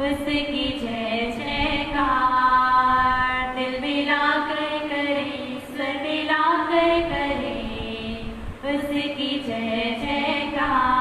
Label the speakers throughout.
Speaker 1: उसकी जय जयकार दिल मिलाकर करें, स्वर मिलाकर करें, उसकी जय जयकार।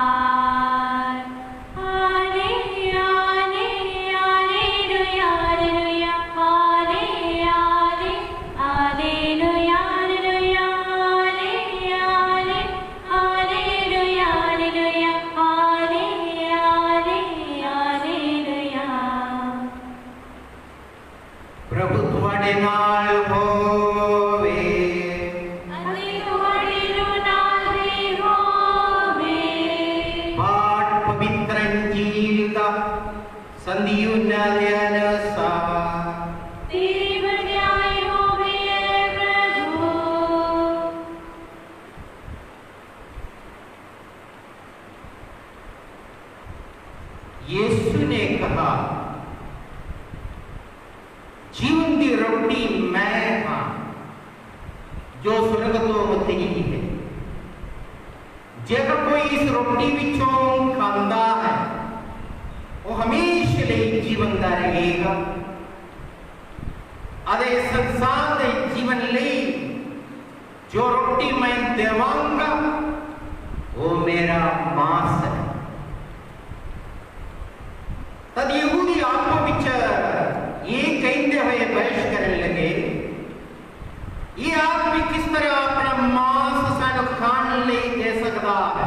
Speaker 2: यीशु ने कहा, जीवन की रोटी मैं हां, जो स्वर्ग तो उतरी है। जेकर कोई इस रोटी विचों खांदा है, वो हमेशा लिए जीवनदा रहेगा। अदे संसार के जीवन लिए जो रोटी मैं देवांगा, वो मेरा मांस है। तद यहूदी आपको विच ये कहते हुए बहस करने लगे, ये आदमी किस तरह अपना मांस सानू खाने लिए दे सकता है।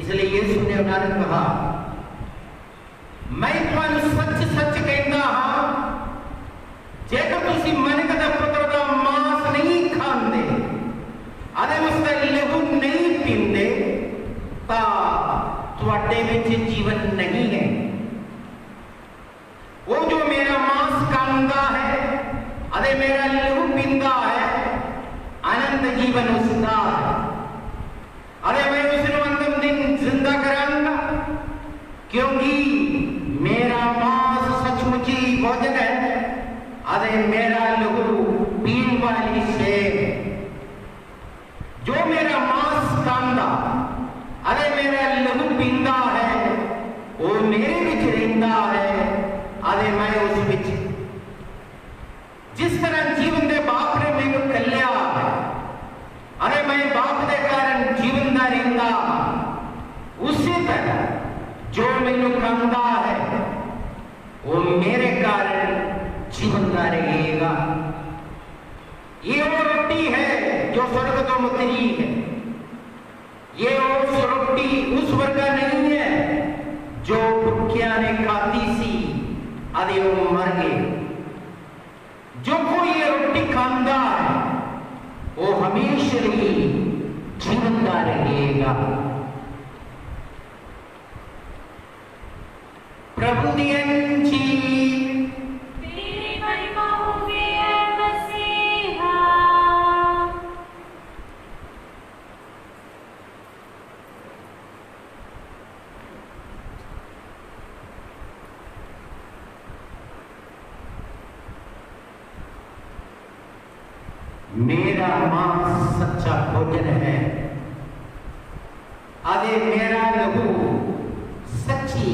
Speaker 2: इसलिए यीशु ने उन्होंने कहा, मैं तुहानू सच सच कहता हां, जेकर तुसी मनक दा पुत्र दा मांस नहीं खांदे अरे उसका लहू नहीं पींदे, ता तुहाडे विच जीवन नहीं है। वो जो मेरा मांस खांदा है अरे मेरा लहू पींदा है, अनंत जीवन उसका है। अरे मैं उसको अंतिम दिन जिंदा कराऊंगा, क्योंकि मेरा मांस सचमुच ही भोजन है, अरे मेरा लहू पीने वाली से। जो मेरा मांस खांदा अरे मेरा लहू पींदा है, वो मेरे विच रहिंदा है, अरे मैं उस विच। जिस तरह जीवन दे बाप ने मैनू कल्या है, अरे मैं बाप दे कारण जीवन दा रहिंदा, उसी तरह जो मैनू खांदा है, वो मेरे कारण जीवन दा रहेगा। ये वो रोटी है जो स्वर्ग तो उतरी है। ये उस रोटी उस वर्ग नहीं है जो भूखिया ने खाती सी, अरे वो मर गए। जो कोई ये रोटी खांदा है, वो हमेशा ही जीवनदा रहेगा। प्रभु दी अंजील। मेरा मांस सच्चा भोजन है, अरे मेरा लहू सच्ची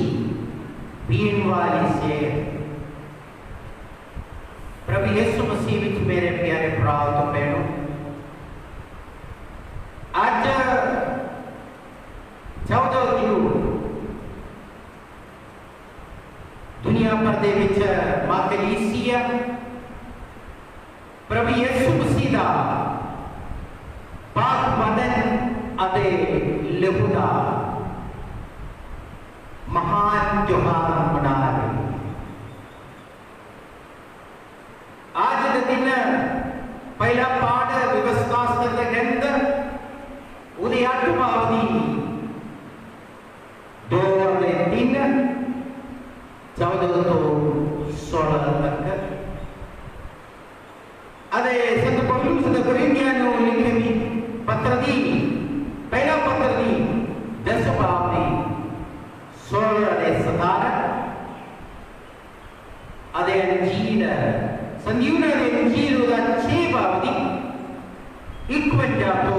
Speaker 2: पीने वाली से। प्रभु यीशु मसीह विच मेरे प्यारे भराओ तो बहनों, आज 14 जून दुनिया भर दे विच मां कलीसिया प्रभु यीशु मसीह दा पाक बदन अते लहू दा महान त्योहार मना रही है। आज के दिन पहला पाठ व्यवस्था स्तर के अंदर उदय 8 अवधि 2 और 3 14 तो 16 तक। अरे संत पौलुस ने कुरिन्थियों को लिखे भी पत्र दी, पहला पत्र दी 10 बाब दी 16 और 17। अरे अंजील संजीवन ने अंजील का 6 बाब दी 51 तो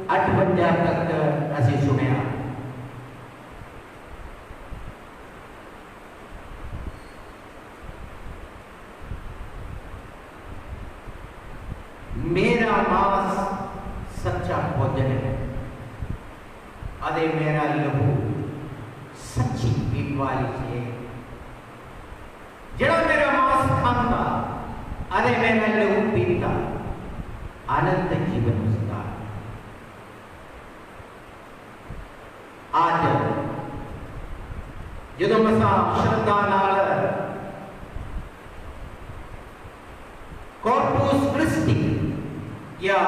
Speaker 2: 58 तक असी सुनिया। मांस सच्चा भोजन है अरे मेरा लहू सच्ची पीने वाली है। जड़ा मेरा मांस खाता अरे मेरा लहू पीता आनंद जीवन उसका। आज जो मसा श्रद्धा नाल कॉर्पस क्रिस्टी या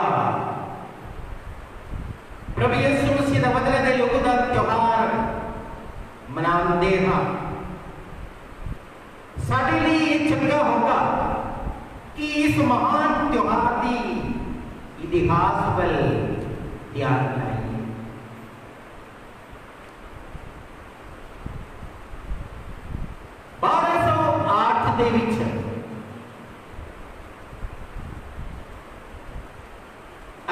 Speaker 2: प्रभु यीशु मसीह का बदले युग का त्योहार मनाते हैं, साडे लिए ये चंगा होगा कि इस महान त्योहार की इतिहास पर ध्यान लाइए। 1208 ਦੇ ਵਿੱਚ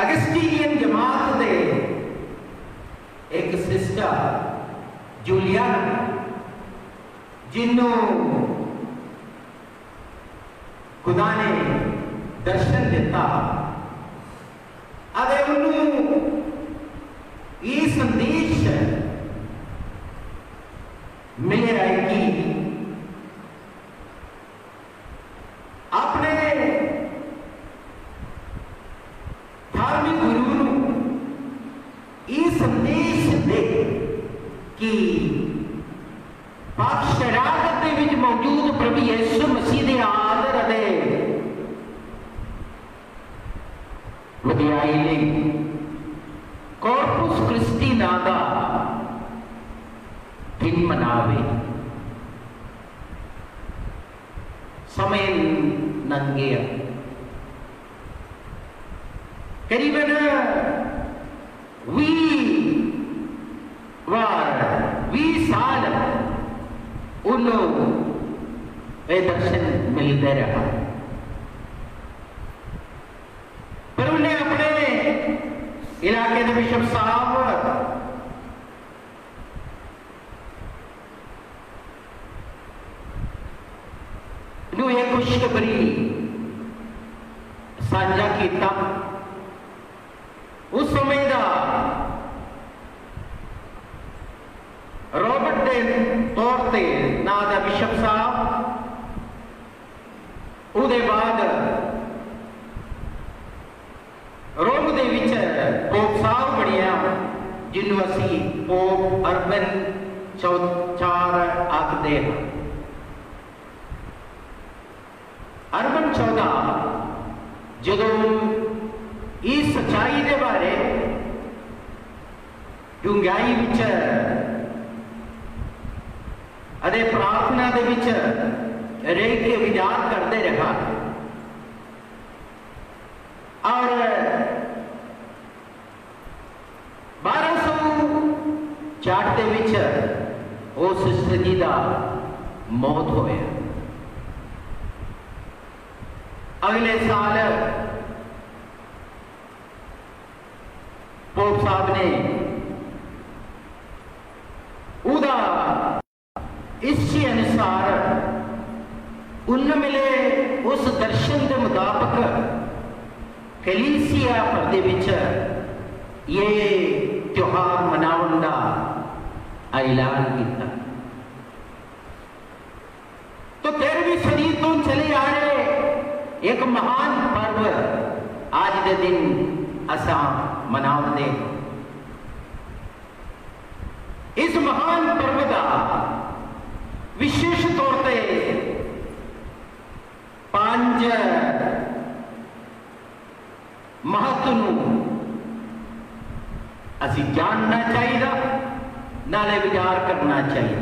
Speaker 2: अगस्टिनियन जमात दे एक सिस्टर जूलियाना जिन्हों खुदा ने दर्शन दिता अरे उन्होंने ये संदेश मिले रहे कि अपने धार्मिक गुरु ये संदेश दे कि पाक शरारत के विच मौजूद प्रभु यीशु मसीह के आदर दे वधियाई लई कॉर्पस क्रिस्टी नां दा दिन मनावे। समय लंघ करीबन 20 साल उन्होंने दर्शन मिलते रहा, पर उन्हें अपने इलाके के बिशप साहब एक खुशखबरी साझा किया। उस समय का रॉबर्ट के तौर पर ना दा बिशप साहब उहदे बाद रोम दे विच पोप साहब बनिया जिन्हों असी पोप अर्बन 4 आखते हैं। अर्बन 14 जदों इस सच्चाई के बारे डूंघाई विच अदे प्रार्थना दे विच रह के विचार करते रहा और 1204 दे विच उस सिस्टर जी का मौत होया। अगले साल पोप साहब ने उदा इसी अनुसार उन मिले उस दर्शन के मुताबिक कलीसिया भर दे विच ये त्योहार मनाने का ऐलान किया। तो 13वीं सदी तो चले आ रहे एक महान पर्व आज के दिन असा मनाते। इस महान पर्व का विशेष तौर पर 5 महत्व असी जानना चाहिए, नाले विचार करना चाहिए।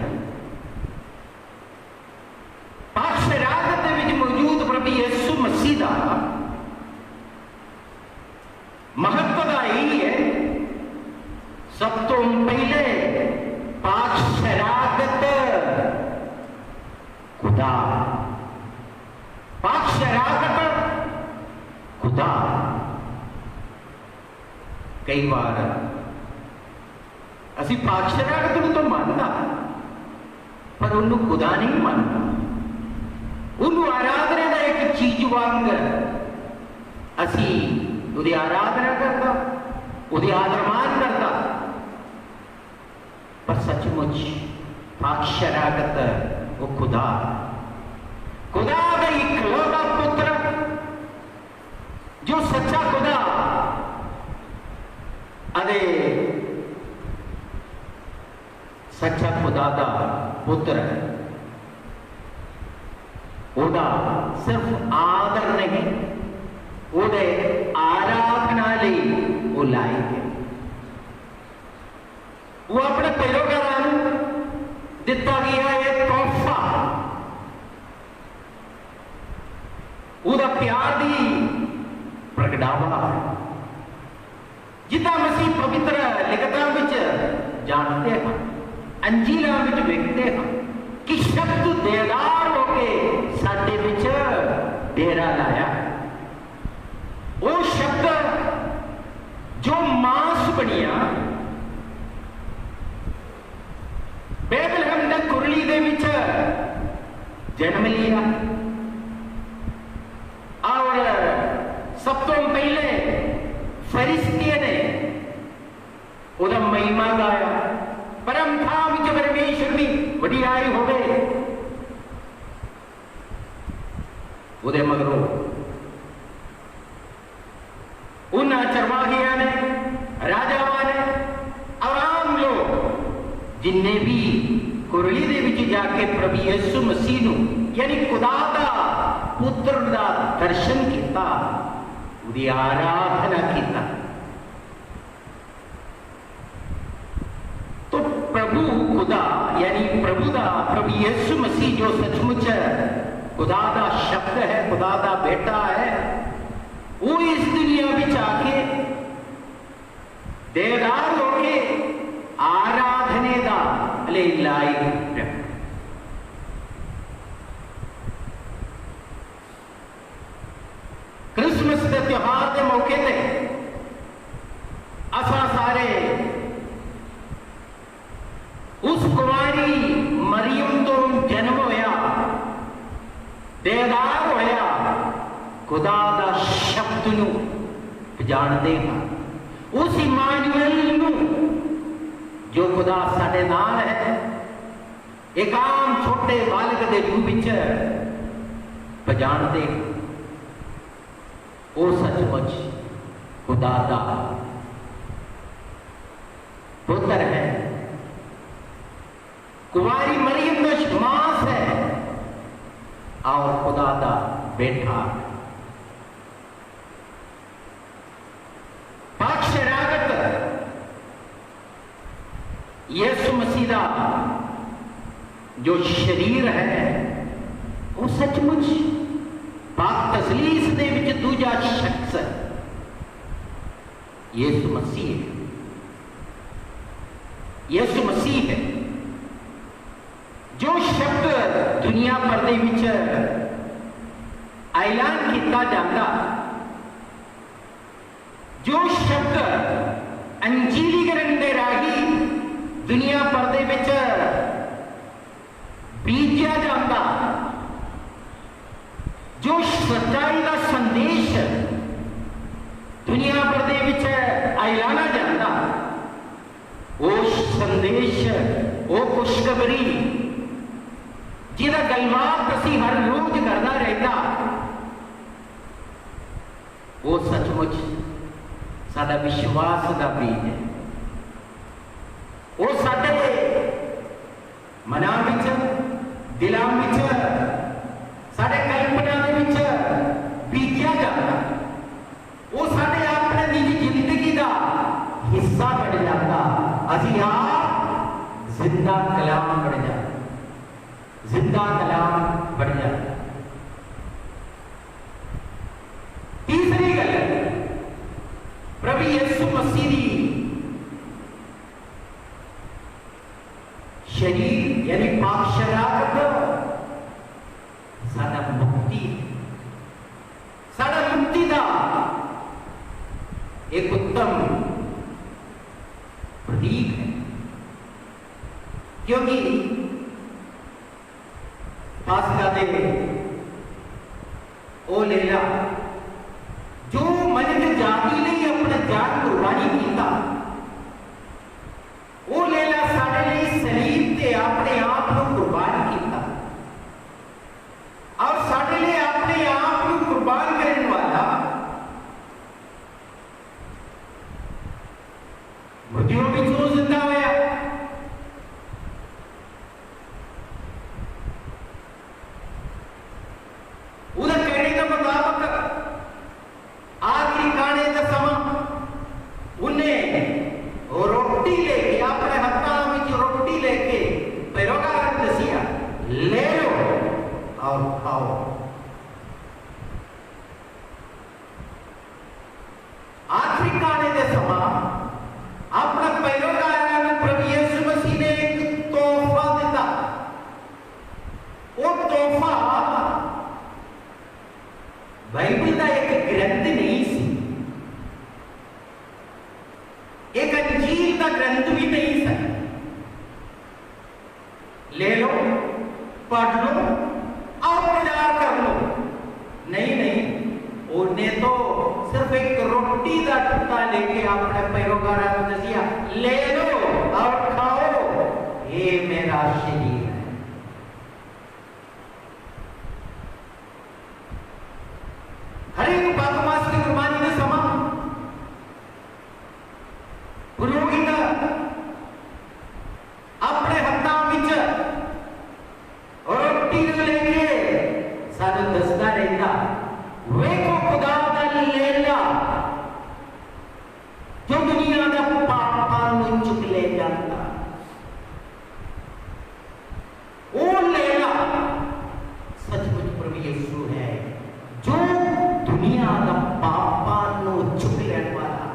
Speaker 2: पाक शरारत में मौजूद प्रभु यीशु मसीह का महत्व का यही है। सब तो पहले पाक शरारत खुदा, पाक शरारत खुदा। कई बार असी पाक शरारत तो मानता पर उन्होंने खुदा नहीं मानता। उन्होंने आराधना का एक चीज वांग असी ਉਹਦੀ ਆਰਾਧਨਾ ਕਰਦਾ, ਉਹਦੀ ਆਦਰ-ਮਾਨ ਕਰਦਾ। पर सचमुच साक्षरागत वो खुदा का इकलौता पुत्र, जो सच्चा खुदा अरे सच्चा खुदा का पुत्र है, ओदा सिर्फ आदर नहीं, ओदे आराधना लई वो लायक है। वो अपने पैरोकारां नूं दिता गया एक तोहफा, ਉਹਦਾ प्यार दी प्रगटावा है, जिदा मसीह पवित्र लिखतां विच जानते हैं, अंजीलां विच वेखदे हैं कि शब्द देदार होके साडे विच डेरा लाया। वो शब्द जो मांस बनिया बेथलहम दे कुरली दे विच जन्म लिया, और सब तो पहले फरिश्ते ने उहदा महिमा गाया, परम धाम विच परमेश्वर दी वडियाई होवे। उहदे मगरों उन्हां चरवाहियां ने, राजावां ने, आम लोग जिन्ने भी कुरली दे विच जाके प्रभु यीशु मसीह नूं यानी खुदा दा पुत्र दा दर्शन किया, उहदी आराधना किया। तो प्रभु खुदा यानी प्रभु यीशु मसीह जो सचमुच खुदा दा शब्द है, खुदा दा बेटा है, वो इस दुनिया में आके देदार होके आराधने दा लायक। क्रिसमस के त्योहार के मौके पे असा सारे उस कुमारी मरियम तो जन्म होया, देदार होया, खुदा दा शब्द नूं जानते हैं, उस इमानुएल नूं जो खुदा साडे नाल है, एक आम छोटे बालक के रूप विच पहचानते। वो सचमुच खुदा दा पुत्र है, कुमारी मरियम का मांस है और खुदा दा बेटा। पाकशरागत यीशु मसीह दा जो शरीर है, वो सचमुच पाक तसलीस दे विच दूजा शख्स यीशु मसीह है। यीशु मसीह है जो शब्द दुनिया भर दे विच ऐलान किया जाता, जो शब्द अंजीलीकरण दे राही दुनिया भर दे विच बीजा जाता, जो सच्चाई का संदेश दुनिया भर दे विच ऐलाना जाता, वो संदेश, वो खुशखबरी जिहदा गलबात असीं हर रोज करदा रहता, वो सचमुच साडा विश्वास का बीज है। वो साडे मनां विच, दिलां विच, साडे कल्पना दे विच बीजा जाता, वो साडे अपने निजी जिंदगी का हिस्सा बन जाता। असीं आप जिंदा कलाम बन जाता, जिंदा कलाम बन जाता। तीसरी गल, प्रभु यीशु मसीह दी शरीर यानी पाकशरागत साडा मुक्ति, साडा मुक्ति का एक उत्तम प्रतीक है, क्योंकि पास्का दे ओ लेला जो मन च जाती खाओ। आखिरी खाने के समा अपना पैरोकारां नूं प्रभु यीशु मसीह ने एक तोहफा दिता। वो तोहफा बाइबल का एक ग्रंथ नहीं सी, एक अंजील का ग्रंथ भी नहीं था। ले लो, पढ़ लो और प्रचार कर लो। नहीं नहीं, उन्हें तो सिर्फ एक रोटी का टुकड़ा लेके अपने पैरोकारां को दसिया, ले लो और खाओ, ये मेरा शरीर है। हर एक पाकमास की कुर्बानी के समा पुरोहित अपने हत्था विच रोटी लेके सानू दसदा रहंदा, वेखो खुदा दा लेला जो दुनिया दा पापां नूं चुक ले जांदा। वो लेला सचमुच प्रभु यीशु है जो दुनिया दा पापां नूं चुक लैण वाला।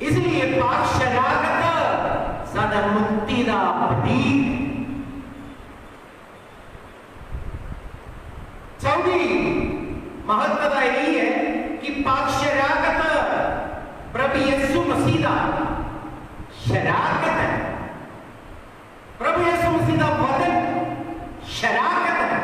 Speaker 2: इसलिए पाक शरारत साडा मुक्ति दा प्रतीक। चौथी महत्वता यही है कि पाक शरारत प्रभु यीशु मसीह दा शरारत है। प्रभु यीशु मसीह दा वचन शरारत है।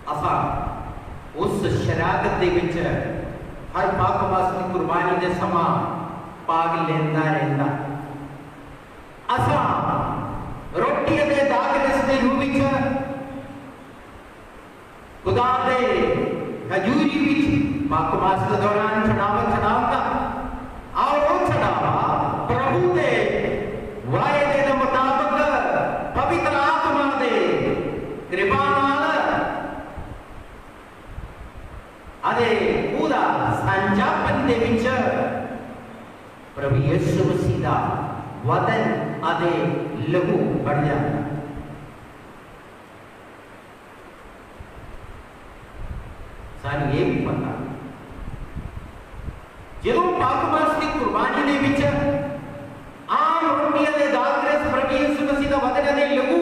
Speaker 2: असा उस शरारत दे विच हर पाकवास की कुर्बानी के समा भाग लेंदा रहंदा। असा रोटी के दागरस के रूप में खुदा दे हजूरी विच पाकवास के दौरान चढ़ावा और वो चढ़ावा प्रभु दे वायदे के मुताबिक पवित्र आत्मा दे कृपा नाल अदे पूरा संजापन दे विच प्रभु यीशु मसीह दा वदन अदे लहू बढ़ जाता। सानू ये भी पता जो पाकवास की कुर्बानी दे विच आम रोटियां दे दागरस प्रभु यीशु मसीह दा वदन अदे लहू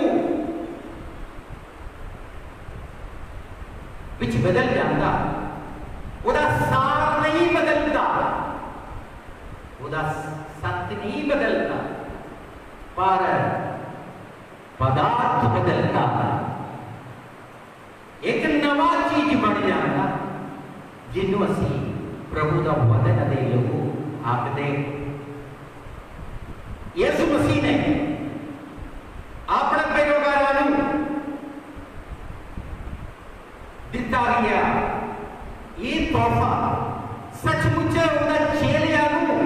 Speaker 2: विच बदल जाता। उदा सार नहीं बदलता, उदा सत्य नहीं बदलता, पर पदार्थ बदलता। एक नवा चीज बन जाता जिन्हों असी प्रभु का वदन दे लहू आखदे। यीशु मसीह ने अपने पैरोकारां नूं दिता गया ये तोहफा सचमुच उन्हां चेलियां नूं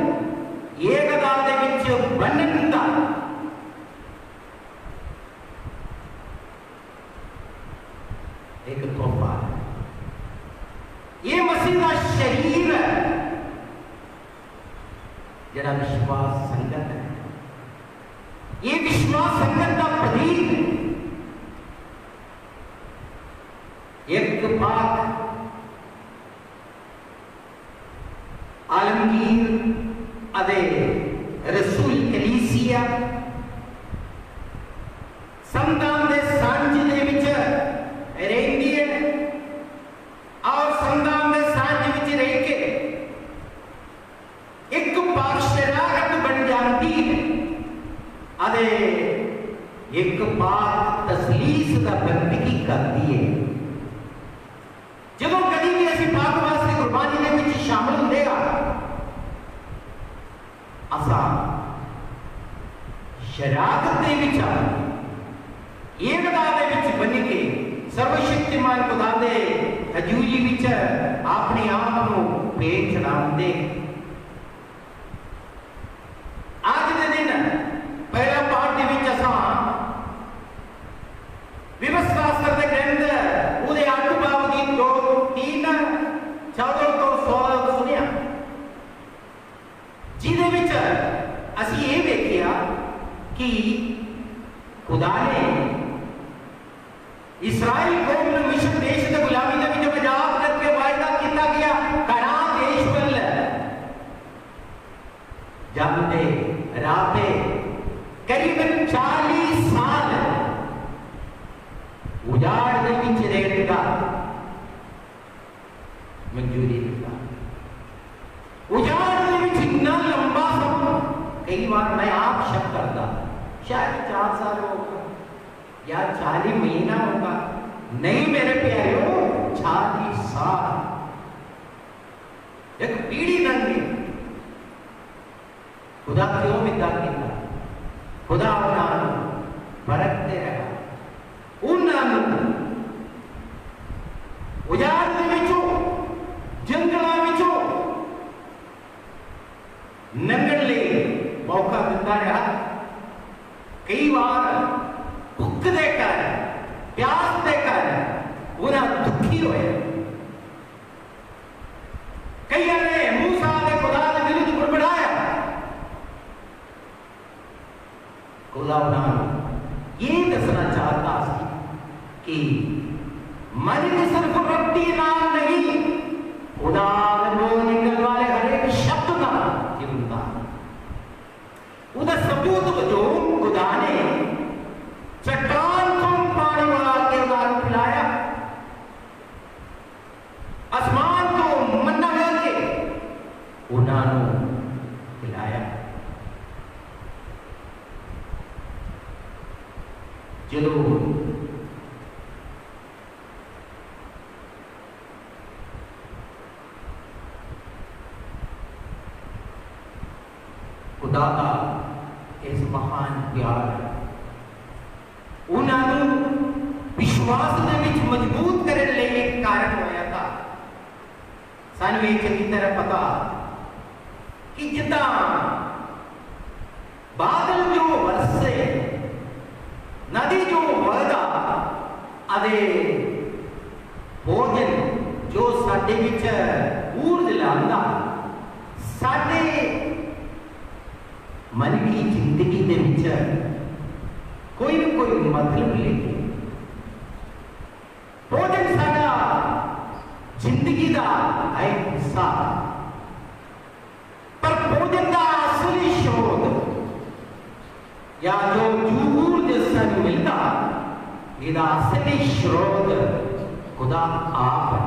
Speaker 2: एकता दे विच बन्नण दा एक तोहफा है। ये मसीह का शरीर है जिहड़ा विश्वास संगत है। ये विश्वास संगत का प्रतीक है। एक पाक आलमगीर अदे रसूल कलीसिया संतान दे सांझ दे विच रहंदी है और संतान दे सांझ विच रह के एक पाक शरारत बन जाती है अदे एक पाक तसलीस का बंदगी करती है। जब कभी भी ऐसी पाकवास की कुर्बानी दे विच शामिल होंगे असा शरारत दे विच एकता दे विच बन के सर्वशक्तिमान खुदा दे हजूरी विच अपने आप को पेश चढ़ाते। आज के दिन पहला पाठ दे विच असा व्यवस्था शास्त्र के ग्रंथ उहदे 8 बाब की 2-3 14 इजराइल कौम ने मिस्र देश की गुलामी के विच आजाद करके वायदा किया गया कनान देश वल जाते राते करीबन 40 साल उजाड़ दे विच रहने का मंजूरी दिता। उजाड़ दे विच इतना लंबा समय, कई बार मैं आप शक करता शायद 4 साल होगा या 40 महीना होगा, नहीं मेरे प्यारों 40 साल, एक पीढ़ी लंघी। खुदा क्यों विदा किया? खुदा उन्होंने बरतते रहा, उन्होंने उजाड़ दे विचों जंगलों विचों लंघण लई मौका दिता रहा। कई बार भुख दे कारण प्यास दे कारण उन्हें दुखी होए, कई ने मूसा ने खुदा के विरुद्ध बड़बड़ाया। खुदा उन्होंने ये दसना चाहता कि मन की सिर्फ रोटी नाम नहीं, खुदा वो निकल वाले हर एक शब्द का जीवनता उधर सबूत जो खुदा ने चट्टान को पानी वाला के उदाहरण पिलाया, आसमान को मन्ना करके उन्होंने पिलाया। जरूर खुदा का इस महान प्यार उन्होंने विश्वास के विच मजबूत करने लिए एक कारण होया था। सानू ये चंगी तरह पता कि जिदा बादल जो वरसे, नदी जो वहदा, अदे भोजन जो साडे विच ऊर्जा लांदा, साडे मन की जिंदगी दे विच कोई न कोई मतलब लेके भोजन साडा जिंदगी का एक हिस्सा, पर भोजन का असली स्रोत या जो ऊर्जा सानू मिलता, इसका असली स्रोत खुदा आप है,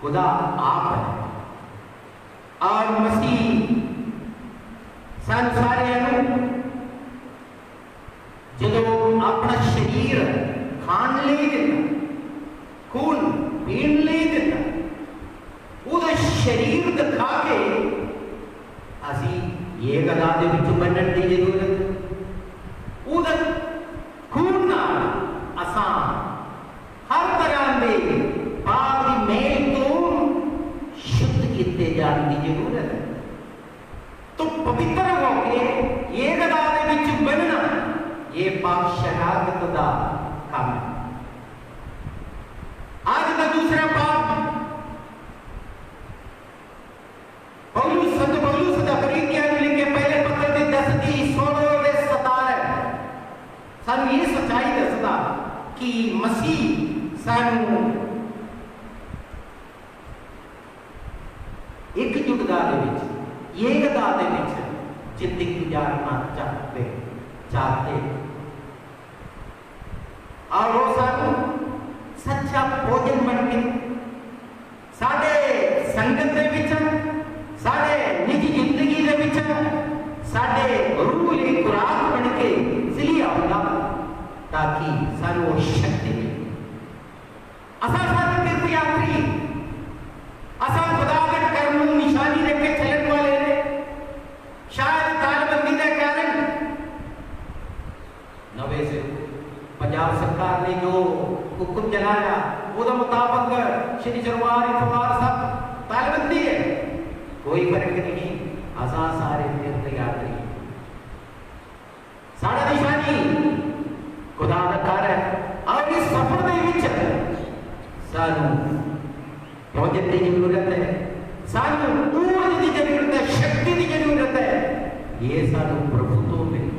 Speaker 2: खुदा आप है। और मसीह सन सारे जो अपना शरीर खान ले देता, खून पीन ले देता, उस शरीर दिखा के असी ये गदा दे विच बनने की जरूरत। उस खून नाल असां हर तरह के पाप की मेल तो शुद्ध किए जाने की जरूरत है। तो पवित्र होके ये गदा दे विच बनना, ये पाक शरारत का काम है। आज का दूसरा पाप पौलुस संत पौलुस का करीतियां लिखे पहले पत्र के 10 की 16 के 17 सानू ये सच्चाई दसदा कि मसीह सानू एक जुगदा दे विच ये गदा दे विच जिंदगी गुजारना चाहते और वो सानू सच्चा भोजन बन के साडे संगत दे विच, साडे निजी जिंदगी दे विच, साडे रूह की खुराक बन के इसलिए आऊंगा ताकि सानू शक्ति मिले। असा सारे तीर्थ यात्री, असा खुदा के कर्म निशानी रख के चलने वाले ने शायद तालबंदी के कारण नवे से पंजाब सरकार ने जो हुक्म चलाया वो मुताबिक श्री सरवार इतवार सब तालबंदी है, कोई फर्क नहीं। असा सारे तीर्थ यात्री साढ़ा निशानी खुदा का घर है और इस सफर के विच सानू भोजन की जरूरत है, सानू ऊर्जा की जरूरत है, शक्ति की जरूरत है। ये सानू प्रभु तो मिले।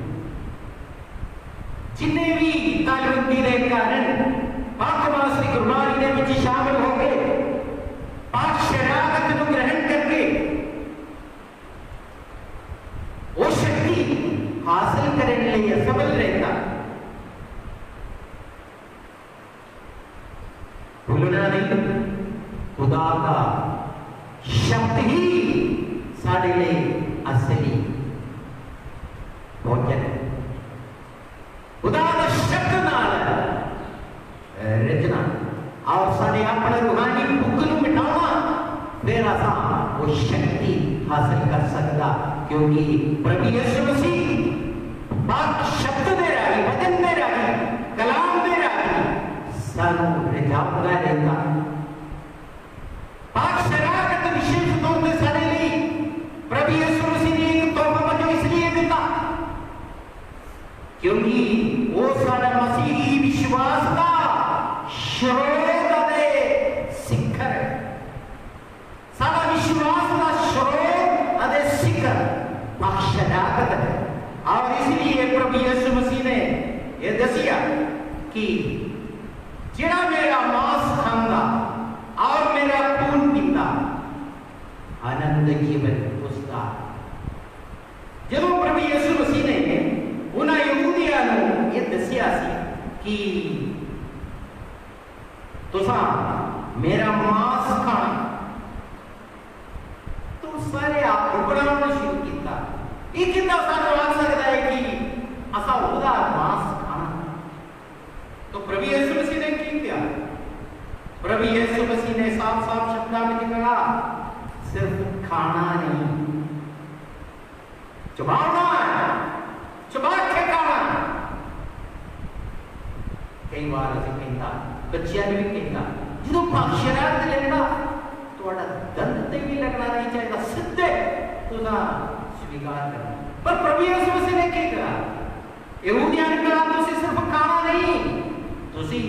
Speaker 2: जिन्हें भी तालबंदी के कारण भूलना नहीं, खुदा का शब्द ही साढ़े लिए असली भोजन है। खुदा का शब्द नाल रचना और साढ़े अपने रूहानी भुख नूं मिटाना, फिर असा वो शक्ति हासिल कर सकता, क्योंकि प्रभु यीशु मसीह पाक शब्द दे राही, वचन दे राही, कलाम दे राही सानू रिझाउंदा रहता। पाक शराकत विशेष तौर पर साढ़े लिए प्रभु यीशु मसीह ने एक तोहफा वजों इसलिए दिता, क्योंकि वो साढ़ा मसीही विश्वास का स्रोत अदे शिखर है। साढ़ा विश्वास का स्रोत अदे शिखर पाक शराकत है। और इसलिए प्रभु यीशु मसीह ने यह दसिया कि जिहड़ा मेरा मांस खांदा और मेरा खून पींदा आनंद जीवन उसका। जब प्रभु यीशु मसीह ने उन्हें यहूदियों को यह दसिया कि तुसा मेरा मांस खाना, तो सारे आप घबराना शुरू किया। ये कितना सानू आ सकता है कि असा उदा मांस खाना? तो प्रभु यीशु मसीह ने की किया? प्रभु यीशु मसीह ने साफ साफ शब्दों में कहा, सिर्फ खाना नहीं, चबाना, चबा के खाना। कई बार असीं कहता, बच्चियां ने भी कहता, जो पाक शराकत लेना थोड़ा दंद ते भी लगना नहीं चाहिए, सीधे तुसा स्वीकार करना। पर प्रभु यीशु मसीह ने क्या कहा? यहूदियों ने कहा तुसी सिर्फ खाना नहीं, तुसी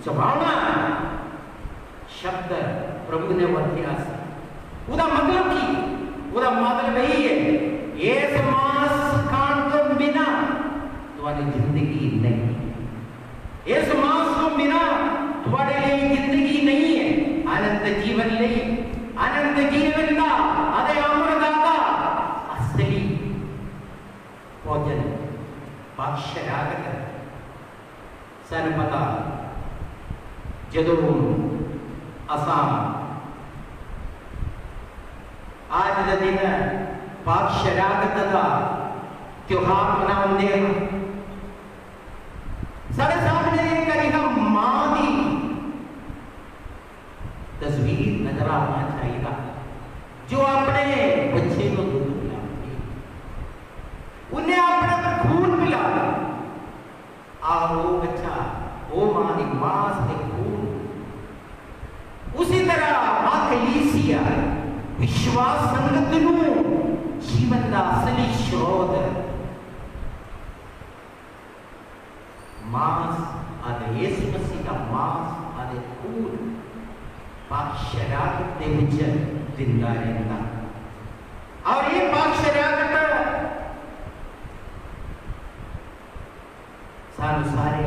Speaker 2: चबाना। शब्द प्रभु ने वरतिया सी, उदा मतलब की, उदा मतलब यही है, इस मांस खान तो बिना तुम्हारी जिंदगी नहीं, इस मांस को बिना तुम्हारे लिए जिंदगी नहीं है। अनंत जीवन नहीं, अनंत जीवन का अरे अमरदाता असली भोजन पाक शराकत। सन पता जदों असा आज का दिन पाक शराकत का त्योहार मनाते हैं, सारे सामने एक मां की तस्वीर नजर आना चाहिए, जो अपने बच्चे को दूध पिलाती, उन्हें अपना खून पिला, और वो बच्चा वो मां की मांस के खून। उसी तरह मां कलीसिया विश्वास संगत जीवन का असली स्रोत मांस आदे यीशु मसीह का मांस आदे खून पाक शराकत के विच जिंदा रहता। और ये पाक शराकत सानू सारे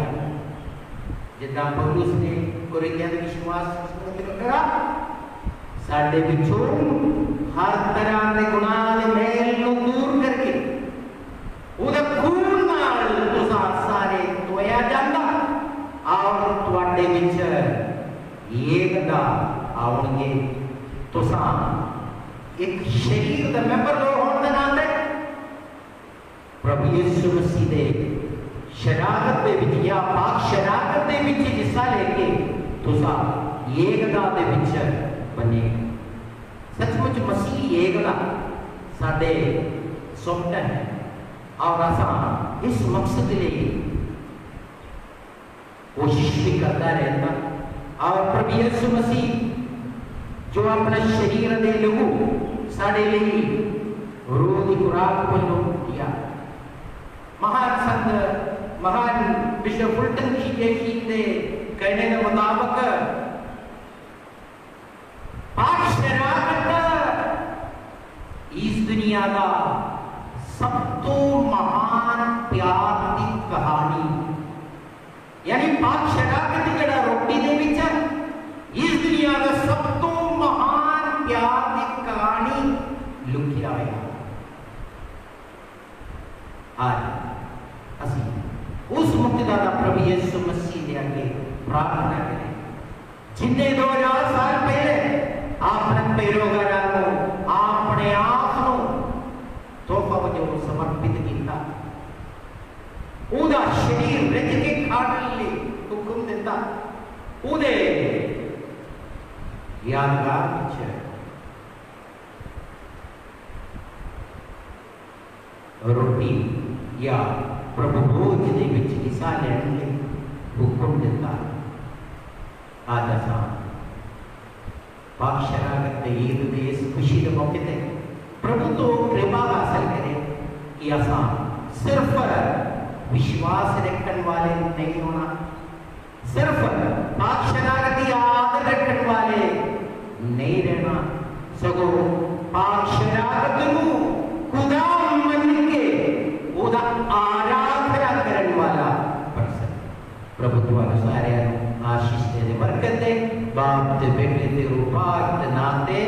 Speaker 2: जिदा पौलुस ने कोरिन्थियों के विश्वास करा, साडे विचों हर तरह के गुनाह के मैल नूं दूर करके उहदे खून नाल तुसां सारे धोया जांदा, और तुहाडे विच एकता आउणगे। तुसां एक शरीर का मैंबर होने के नाते प्रभु यीशु मसीह दे शराकत दे विच या पाक शराकत दे विच हिस्सा लेके तुसां एकता दे विच बने। सचमुच मसीह एकता साडे स्वप्न है, और असा इस मकसद लिए कोशिश भी करता रहता। और प्रभु यीशु मसीह जो अपना शरीर दे लहू साडे लिए रूह की खुराक बनो दिया। महान संत महान बिशप फुलटन की के कहने के मुताबिक पाक शराकत इस दुनिया का सब तो महान प्यार की कहानी, यानी पाक शराकत जड़ा रोटी दे विच इस दुनिया का सब तो महान प्यार की कहानी लुकिया है। आज असी उस मुक्तिदाता प्रभु यीशु मसीह दे आगे प्रार्थना करें जिन्ने 2000 साल पहले अपने पैरोगारां को अपने आप को तोहफा वजों समर्पित किया, उदा शरीर रिज के खाने लिए हुक्म दिता, उदे यादगार विच रोटी या प्रभु भोज दे विच हिस्सा लैण लई हुक्म दिता। आज असां पाक शरारत ईद दे इस खुशी के मौके ते प्रभु तो कृपा हासिल करें कि असां सिर्फ विश्वास रखने वाले नहीं होना, सिर्फ पाक शरारत की आदत रखने वाले नहीं रहना, सगो पाक शरारत को खुदा मन के उदा आराधना करने वाला पर्सन। प्रभु तुम्हारे सारे आशीष दे, बरकत दे, बाप ते बेटे ते रूपात नाते।